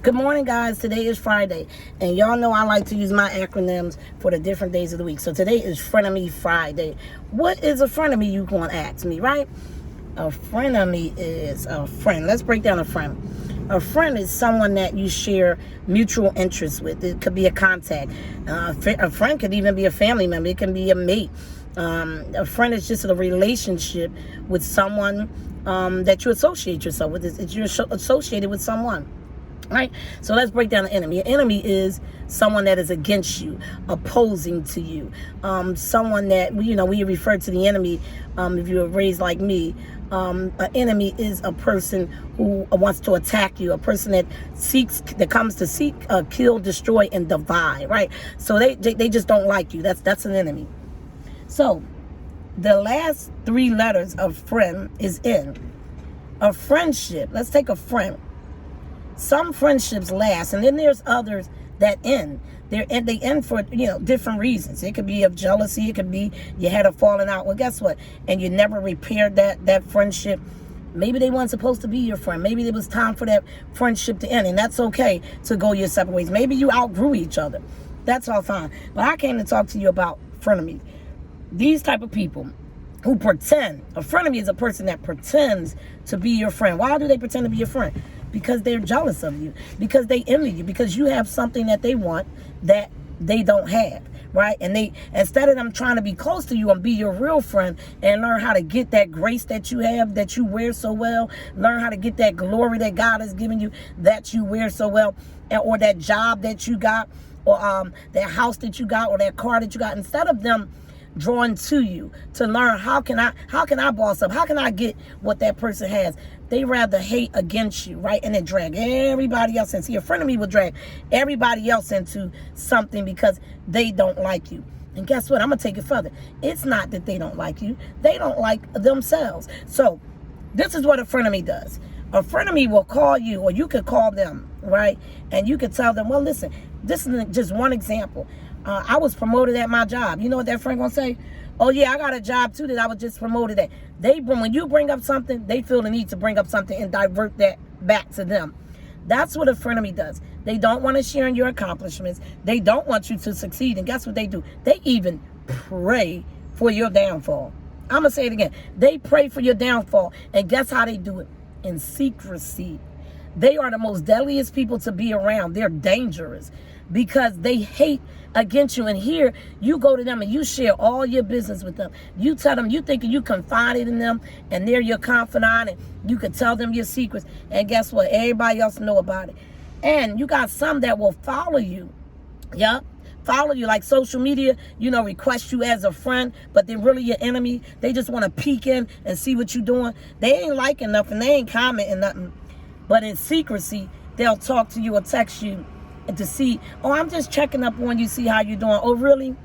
Good morning, guys. Today is Friday, and y'all know I like to use my acronyms for the different days of the week. So today is Frienemy Friday. What is a frenemy, you going to ask me, right? A frenemy is a friend. Let's break down a friend. A friend is someone that you share mutual interests with. It could be a contact. A friend could even be a family member. It can be a mate. A friend is just a relationship with someone that you associate yourself with. You're associated with someone. Right? So let's break down the enemy. An enemy is someone that is against you, opposing to you. Someone that, we refer to the enemy, if you were raised like me, an enemy is a person who wants to attack you, a person that comes to seek, kill, destroy, and divide, right? So they just don't like you. That's an enemy. So the last three letters of friend is N. A friendship, let's take a friend. Some friendships last, and then there's others that end. They end for different reasons. It could be of jealousy. It could be you had a falling out. Well, guess what? And you never repaired that friendship. Maybe they weren't supposed to be your friend. Maybe it was time for that friendship to end, and that's okay to go your separate ways. Maybe you outgrew each other. That's all fine. But I came to talk to you about frenemies. These type of people who pretend. A frenemy is a person that pretends to be your friend. Why do they pretend to be your friend? Because they're jealous of you, because they envy you, because you have something that they want that they don't have, right? And instead of them trying to be close to you and be your real friend and learn how to get that grace that you have, that you wear so well, learn how to get that glory that God has given you, that you wear so well, or that job that you got, or that house that you got, or that car that you got, instead of them drawn to you to learn how can I boss up, how can I get what that person has, they rather hate against you, right? And then drag everybody else in. See, a frenemy will drag everybody else into something because they don't like you. And guess what? I'm gonna take it further. It's not that they don't like you, they don't like themselves. So this is what a frenemy does. A frenemy will call you, or you could call them, right? And you could tell them, well, listen, this is just one example. I was promoted at my job. You know what that friend gonna say? Oh yeah, I got a job too that I was just promoted at. When you bring up something, they feel the need to bring up something and divert that back to them. That's what a frenemy does. They don't want to share in your accomplishments. They don't want you to succeed. And guess what they do? They even pray for your downfall. I'm gonna say it again. They pray for your downfall. And guess how they do it? In secrecy. They are the most deadliest people to be around. They're dangerous because they hate against you. And here you go to them and you share all your business with them. You tell them, you thinking you confided in them and they're your confidant, and you can tell them your secrets. And guess what? Everybody else know about it. And you got some that will follow you. Yeah. Follow you, like social media, request you as a friend, but they're really your enemy. They just want to peek in and see what you're doing. They ain't liking nothing. They ain't commenting nothing. But in secrecy, they'll talk to you or text you to see, oh, I'm just checking up on you, see how you're doing. Oh, really?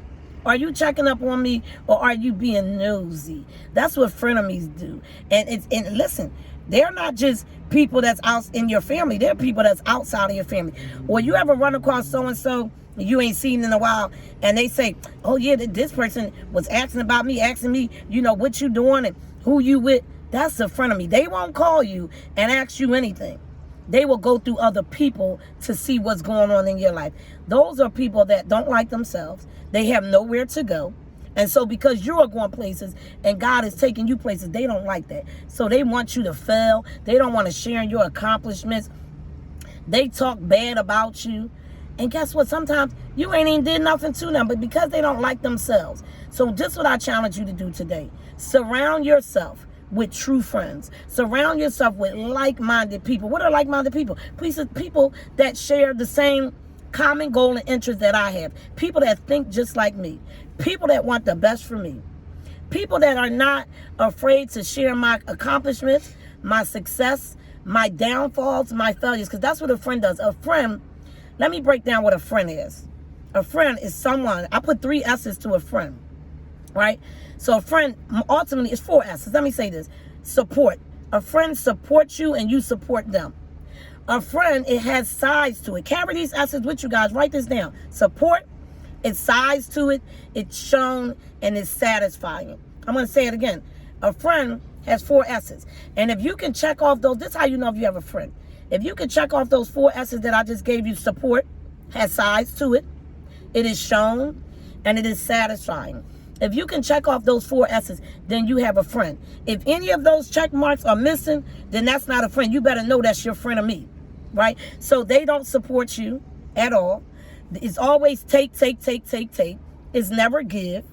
Are you checking up on me, or are you being nosy? That's what frenemies do. And listen, they're not just people that's out in your family. They're people that's outside of your family. Or you ever run across so-and-so you ain't seen in a while, and they say, oh yeah, this person was asking about me, asking me, what you doing and who you with. That's a frenemy. They won't call you and ask you anything. They will go through other people to see what's going on in your life. Those are people that don't like themselves. They have nowhere to go. And so because you are going places and God is taking you places, they don't like that. So they want you to fail. They don't want to share in your accomplishments. They talk bad about you. And guess what? Sometimes you ain't even did nothing to them, but because they don't like themselves. So this is what I challenge you to do today. Surround yourself with true friends. Surround yourself with like-minded people. What are like-minded people? People that share the same common goal and interest that I have. People that think just like me. People that want the best for me. People that are not afraid to share my accomplishments, my success, my downfalls, my failures, because that's what a friend does. A friend, let me break down what a friend is. A friend is someone, I put 3 S's to a friend, right? So a friend ultimately is 4 S's. Let me say this. Support. A friend supports you and you support them. A friend, it has sides to it. Carry these S's with you guys. Write this down. Support, it's sides to it, it's shown, and it's satisfying. I'm going to say it again. A friend has 4 S's. And if you can check off those, this is how you know if you have a friend. If you can check off those 4 S's that I just gave you, support has size to it. It is shown, and it is satisfying. If you can check off those 4 S's, then you have a friend. If any of those check marks are missing, then that's not a friend. You better know that's your frenemy, right? So they don't support you at all. It's always take. It's never give.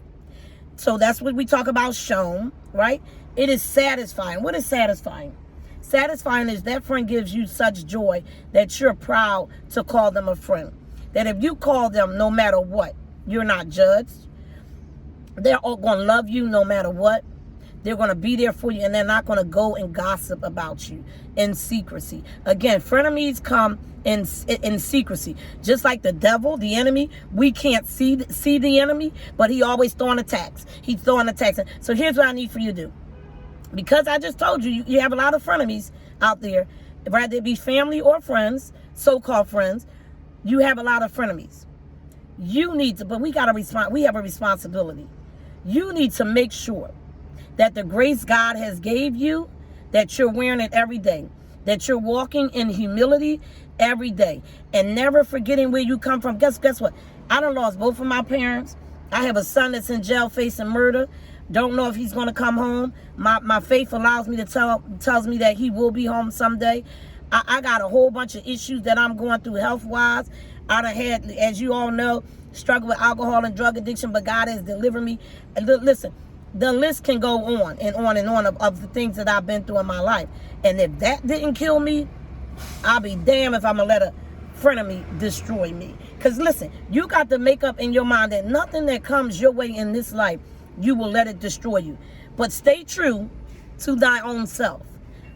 So that's what we talk about, shown, right? It is satisfying. What is satisfying? Satisfying is that friend gives you such joy that you're proud to call them a friend. That if you call them no matter what, you're not judged. They're all going to love you no matter what. They're going to be there for you, and they're not going to go and gossip about you in secrecy. Again, frenemies come in secrecy. Just like the devil, the enemy, we can't see the enemy, but he always throwing attacks. He's throwing attacks. So here's what I need for you to do. Because I just told you, you have a lot of frenemies out there, whether it be family or friends, so-called friends, you have a lot of frenemies. You need to, but we got to respond. We have a responsibility. You need to make sure that the grace God has gave you, that you're wearing it every day, that you're walking in humility every day, and never forgetting where you come from. Guess what? I done lost both of my parents. I have a son that's in jail facing murder. Don't know if he's going to come home. My faith allows me to tells me that he will be home someday. I got a whole bunch of issues that I'm going through health-wise. I done had, as you all know, struggle with alcohol and drug addiction, but God has delivered me. And listen, the list can go on and on and on of the things that I've been through in my life. And if that didn't kill me, I'll be damned if I'm going to let a frenemy destroy me. Because listen, you got to make up in your mind that nothing that comes your way in this life, you will let it destroy you. But stay true to thy own self.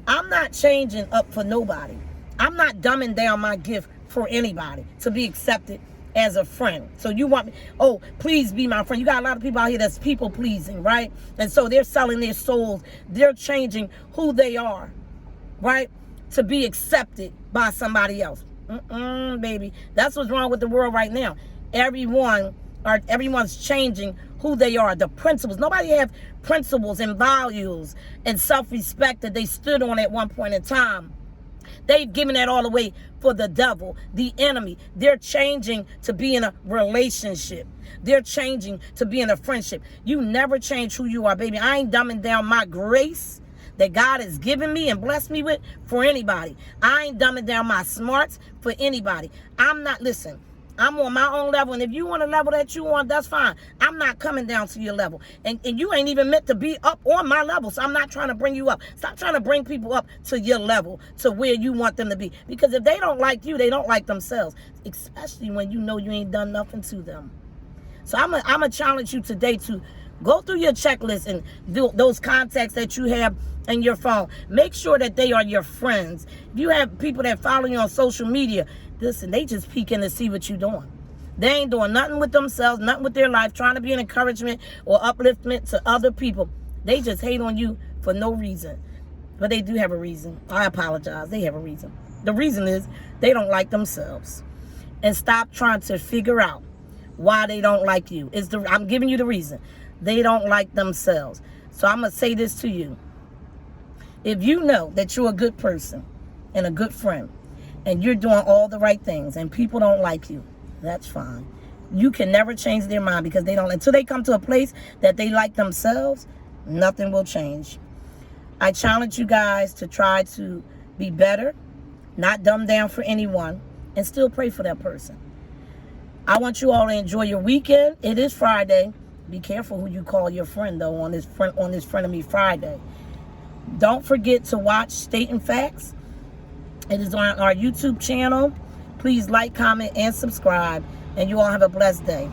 I'm not changing up for nobody. I'm not dumbing down my gift for anybody to be accepted as a friend. So you want me, oh, please be my friend. You got a lot of people out here that's people pleasing, right? And so they're selling their souls. They're changing who they are, right? To be accepted by somebody else. Baby. That's what's wrong with the world right now. Everyone's changing who they are, the principles. Nobody have principles and values and self-respect that they stood on at one point in time. They've given that all away for the devil, the enemy. They're changing to be in a relationship. They're changing to be in a friendship. You never change who you are, baby. I ain't dumbing down my grace that God has given me and blessed me with for anybody. I ain't dumbing down my smarts for anybody. I'm not, listen, I'm on my own level, and if you want a level that you want, that's fine. I'm not coming down to your level. And you ain't even meant to be up on my level, so I'm not trying to bring you up. Stop trying to bring people up to your level, to where you want them to be. Because if they don't like you, they don't like themselves, especially when you know you ain't done nothing to them. So I'm gonna challenge you today to go through your checklist and do those contacts that you have in your phone. Make sure that they are your friends. If you have people that follow you on social media, listen, they just peeking to see what you're doing. They ain't doing nothing with themselves, nothing with their life, trying to be an encouragement or upliftment to other people. They just hate on you for no reason. But they do have a reason. I apologize. They have a reason. The reason is they don't like themselves. And stop trying to figure out why they don't like you. I'm giving you the reason. They don't like themselves. So I'm going to say this to you. If you know that you're a good person and a good friend, and you're doing all the right things, and people don't like you, that's fine. You can never change their mind, because they don't. Until they come to a place that they like themselves, nothing will change. I challenge you guys to try to be better, not dumb down for anyone, and still pray for that person. I want you all to enjoy your weekend. It is Friday. Be careful who you call your friend, though, on this Frienemy Friday. Don't forget to watch Stating Facts. It is on our YouTube channel. Please like, comment, and subscribe. And you all have a blessed day.